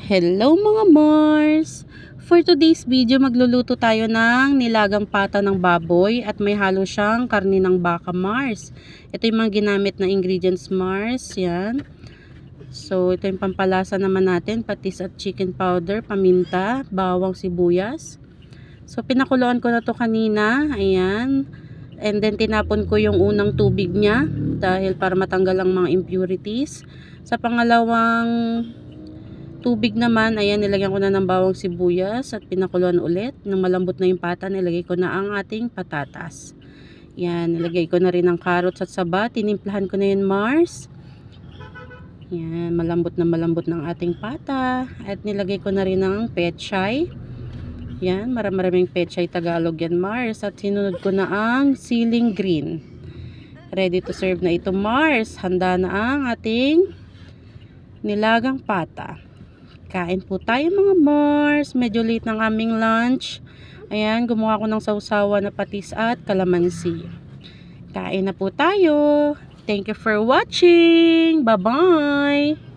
Hello mga Mars! For today's video, magluluto tayo ng nilagang pata ng baboy at may halo siyang karne ng baka, Mars. Ito yung mga ginamit na ingredients, Mars. Yan. So, ito yung pampalasa naman natin. Patis at chicken powder, paminta, bawang, sibuyas. So, pinakuluan ko na to kanina. Ayan. And then, tinapon ko yung unang tubig niya dahil para matanggal ang mga impurities. Sa pangalawang tubig naman, ayan, nilagyan ko na ng bawang, sibuyas at pinakuluan ulit. Nang malambot na yung pata, nilagay ko na ang ating patatas. Yan, nilagay ko na rin ang carrots at saba. Tinimplahan ko na yun, Mars. Yan, malambot ng ating pata. At nilagay ko na rin ang pechay. Yan, maraming pechay Tagalog yan, Mars. At sinunod ko na ang siling green. Ready to serve na ito, Mars. Handa na ang ating nilagang pata. Kain po tayo mga Mars. Medyo late ng aming lunch. Ayan, gumawa ko ng sausawa na patis at kalamansi. Kain na po tayo. Thank you for watching. Bye-bye.